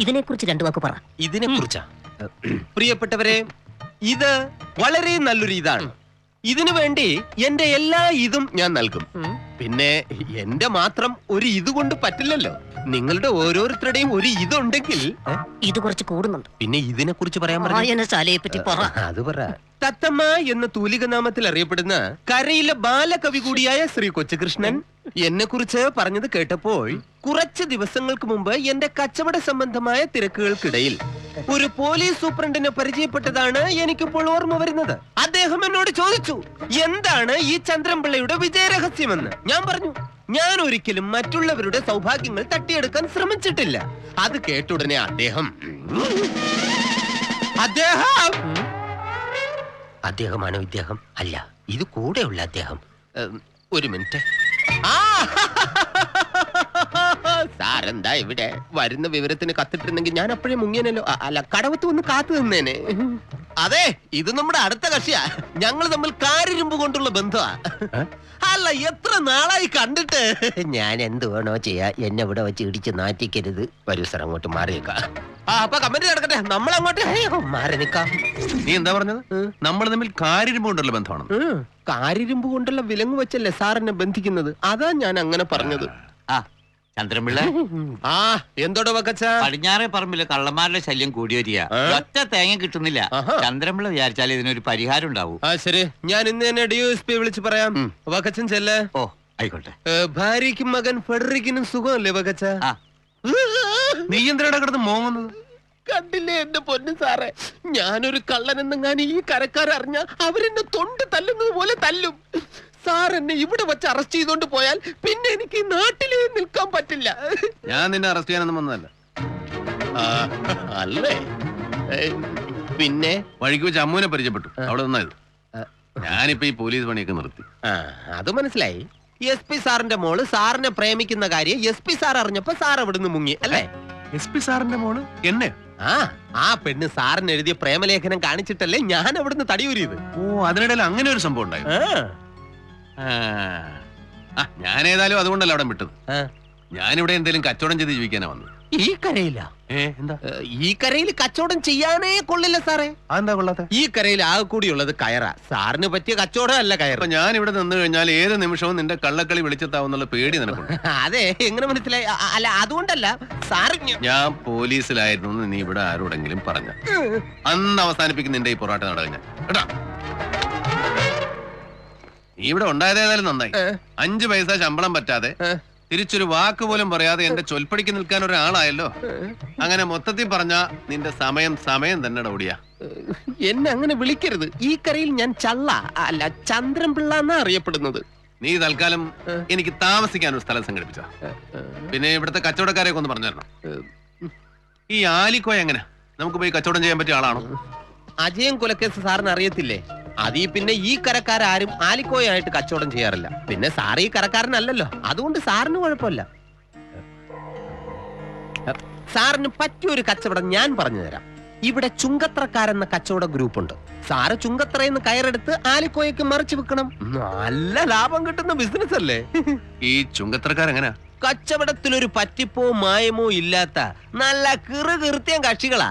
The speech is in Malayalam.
ഇതിനെക്കുറിച്ച് രണ്ടു വാക്ക് പറ. ഇതിനെക്കുറിച്ചാ പ്രിയപ്പെട്ടവരെ, ഇത് വളരെ നല്ലൊരു ഇതാണ്. ഇതിനു വേണ്ടി എന്റെ എല്ലാ ഇതും ഞാൻ നൽകും. പിന്നെ എന്റെ മാത്രം ഒരു ഇത് കൊണ്ട് പറ്റില്ലല്ലോ. നിങ്ങളുടെ ഓരോരുത്തരുടെയും ഒരു ഇതുണ്ടെങ്കിൽ ഇത് കുറച്ച് കൂടുന്നുണ്ട്. പിന്നെ ഇതിനെ കുറിച്ച് പറയാൻ വായനശാലയെ പറ്റി പറ. അത് പറ. തത്തമ്മ എന്ന തൂലിക നാമത്തിൽ അറിയപ്പെടുന്ന കരയിലെ ബാലകവി കൂടിയായ ശ്രീ കൊച്ചുകൃഷ്ണൻ എന്നെ കുറിച്ച് പറഞ്ഞത് കേട്ടപ്പോൾ കുറച്ച് ദിവസങ്ങൾക്ക് മുമ്പ് എന്റെ കച്ചവട സംബന്ധമായ തിരക്കുകൾക്കിടയിൽ ഒരു പോലീസ് സൂപ്രണ്ടിനെ പരിചയപ്പെട്ടതാണ് എനിക്കിപ്പോൾ ഓർമ്മ വരുന്നത്. അദ്ദേഹം എന്നോട് ചോദിച്ചു, എന്താണ് ഈ ചന്ദ്രൻപിള്ളയുടെ വിജയരഹസ്യമെന്ന്. ഞാൻ പറഞ്ഞു, ഞാൻ ഒരിക്കലും മറ്റുള്ളവരുടെ സൗഭാഗ്യങ്ങൾ തട്ടിയെടുക്കാൻ ശ്രമിച്ചിട്ടില്ല. അത് കേട്ടുടനെ അദ്ദേഹമാണോ ഇദ്ദേഹം? അല്ല, ഇത് കൂടെയുള്ള അദ്ദേഹം. ഒരു മിനിറ്റ്. സാരെന്താ ഇവിടെ? വരുന്ന വിവരത്തിന് കത്തിട്ടിരുന്നെങ്കിൽ ഞാൻ അപ്പോഴേ മുങ്ങിയനല്ലോ. അല്ല, കടവത്ത് വന്ന് കാത്തു നിന്നേനെ. അതെ, ഇത് നമ്മുടെ അടുത്ത കക്ഷിയാ. ഞങ്ങൾ തമ്മിൽ കാരിരുമ്പ് കൊണ്ടുള്ള ബന്ധമാ. അല്ല, എത്ര നാളായി കണ്ടിട്ട്. ഞാൻ എന്ത് വേണോ ചെയ്യാ, എന്നെ ഇവിടെ വെച്ച് ഇടിച്ച് നാറ്റിക്കരുത്. വരൂ സാർ, അങ്ങോട്ട് മാറി നിൽക്കാം. അപ്പൊ കമന്റ് നടക്കട്ടെ, നമ്മളങ്ങോട്ട് മാറി നിൽക്കാം. നീ എന്താ പറഞ്ഞത്? നമ്മൾ തമ്മിൽ കാരിരുമ്പ് കൊണ്ടുള്ള ബന്ധമാണ്. കാരിരുമ്പ് കൊണ്ടുള്ള വിലങ്ങ് വെച്ചല്ലേ സാറിനെ ബന്ധിക്കുന്നത്. അതാ ഞാൻ അങ്ങനെ പറഞ്ഞത്. ചന്ദ്രൻപിള്ള, എന്തോടോ വക്കച്ച? പടിഞ്ഞാറേ പറമ്പില് കള്ളന്മാരുടെ ശല്യം കൂടി വരിക. ഒറ്റ തേങ്ങ കിട്ടുന്നില്ല. ചന്ദ്രൻപിള്ള വിചാരിച്ചാൽ ഇതിനൊരു പരിഹാരം ഉണ്ടാവും. ശരി, ഞാൻ ഇന്ന് തന്നെ DSP വിളിച്ച് പറയാം. വക്കച്ചൻ ചെല്ല. ഓ, ആയിക്കോട്ടെ. ഭാര്യയ്ക്കും മകൻ ഫെഡറിക്കിനും സുഖമല്ലേ വക്കച്ച? നീ എന്തിനാ കിടന്ന് മോങ്ങുന്നത്? കണ്ടില്ലേ എന്റെ പൊന്നു സാറേ, ഞാനൊരു കള്ളനെന്നെങ്ങാനും ഈ കരക്കാരറിഞ്ഞ അവരെന്നെ തൊണ്ട് തല്ലുന്നത് പോലെ തല്ലും. സാർ എന്നെ ഇവിടെ വെച്ച് അറസ്റ്റ് ചെയ്തോണ്ട് പോയാൽ പിന്നെ എനിക്ക് ഈ നാട്ടിലേ നിൽക്കാൻ പറ്റില്ല. ഞാൻ നിന്നെ അറസ്റ്റ് ചെയ്യാനൊന്നും വന്നതല്ല. അല്ലേ? പിന്നെ വഴിക്ക് വെച്ച് അമ്മുവിനെ പരിചയപ്പെട്ടു, അവിടെ നിന്നായത്. ഞാനിപ്പോ ഈ പോലീസ് പണിയൊക്കെ നിർത്തി. അത് മനസ്സിലായി. SP സാറിന്റെ മോള് സാറിനെ പ്രേമിക്കുന്ന കാര്യം SP സാർ അറിഞ്ഞപ്പോ സാർ അവിടുന്ന് മുങ്ങി അല്ലേ? SP സാറിന്റെ മോള് എന്നെ? ആ പെണ്ണ് സാറിന് എഴുതിയ പ്രേമലേഖനം കാണിച്ചിട്ടല്ലേ ഞാൻ അവിടുന്ന് തടിയൂരിയത്. ഓ, അതിനിടയിൽ അങ്ങനെ ഒരു സംഭവം ഉണ്ടായി. ഞാനേതായാലും അതുകൊണ്ടല്ല അവിടെ വിട്ടത്. ഞാനിവിടെ എന്തെങ്കിലും കച്ചവടം ചെയ്ത് ജീവിക്കാനാ വന്നത്. ഈ കരയില? എന്താ ഈ കരയിൽ കച്ചവടം ചെയ്യാനേ കൊള്ളില്ല സാറേ. അതെന്താ കൊള്ളാത്ത? ഈ കരയിൽ ആകെ കൂടിയുള്ളത് കയറാ. സാറിന് പറ്റിയ കച്ചവടം അല്ല കയറ. ഞാൻ ഇവിടെ നിന്ന് കഴിഞ്ഞാൽ ഏത് നിമിഷവും നിന്റെ കള്ളക്കളി വിളിച്ചെത്താവുന്നുള്ള പേടി നിനക്കുണ്ട്. അതെ, എങ്ങനെ മനസ്സിലായി? അല്ല, അതുകൊണ്ടല്ല സാറ്. ഞാൻ പോലീസിലായിരുന്നു നീ ഇവിടെ ആരോടെങ്കിലും പറഞ്ഞ അന്ന് അവസാനിപ്പിക്കും നിന്റെ ഈ പൊറാട്ട നാടകം ഞാൻ കേട്ടാ. നീ ഇവിടെ ഉണ്ടായതേതായാലും നന്നായി. 5 പൈസ ശമ്പളം പറ്റാതെ തിരിച്ചൊരു വാക്ക് പോലും പറയാതെ എന്റെ ചൊൽപ്പടിക്ക് നിൽക്കാൻ ഒരാളായല്ലോ. അങ്ങനെ മൊത്തത്തിൽ പറഞ്ഞ നിന്റെ സമയം തന്നെ ഓടിയാ. എന്നെ അങ്ങനെ വിളിക്കരുത്. ഈ കരയിൽ ഞാൻ ചള്ള അല്ല, ചന്ദ്രൻപിള്ള എന്നാ അറിയപ്പെടുന്നത്. നീ തൽക്കാലം എനിക്ക് താമസിക്കാൻ ഒരു സ്ഥലം സംഘടിപ്പിച്ച. പിന്നെ ഇവിടുത്തെ കച്ചവടക്കാരെയൊക്കെ ഒന്ന് പറഞ്ഞു തരണം. ഈ ആലിക്കോയ എങ്ങനെ നമുക്ക് പോയി കച്ചവടം ചെയ്യാൻ പറ്റിയ ആളാണോ? അജയൻ കൊലക്കേസ് സാറിന് അറിയത്തില്ലേ? അതീ പിന്നെ ഈ കരക്കാരും ആലിക്കോയായിട്ട് കച്ചവടം ചെയ്യാറില്ല. പിന്നെ സാറ് ഈ കരക്കാരനല്ലല്ലോ, അതുകൊണ്ട് സാറിന് കുഴപ്പമില്ല. സാറിന് പറ്റിയൊരു കച്ചവടം ഞാൻ പറഞ്ഞു തരാം. ഇവിടെ ചുങ്കത്രക്കാരെന്ന കച്ചവട ഗ്രൂപ്പ് ഉണ്ട്. സാറ് ചുങ്കത്രയെന്ന് കയറെടുത്ത് ആലിക്കോയക്ക് മറിച്ച് വെക്കണം. നല്ല ലാഭം കിട്ടുന്ന ബിസിനസ് അല്ലേ? ഈ ചുങ്കത്രക്കാരെങ്ങനാ? കച്ചവടത്തിലൊരു പറ്റിപ്പോ മായമോ ഇല്ലാത്ത നല്ല കീർത്തിയം കക്ഷികളാ.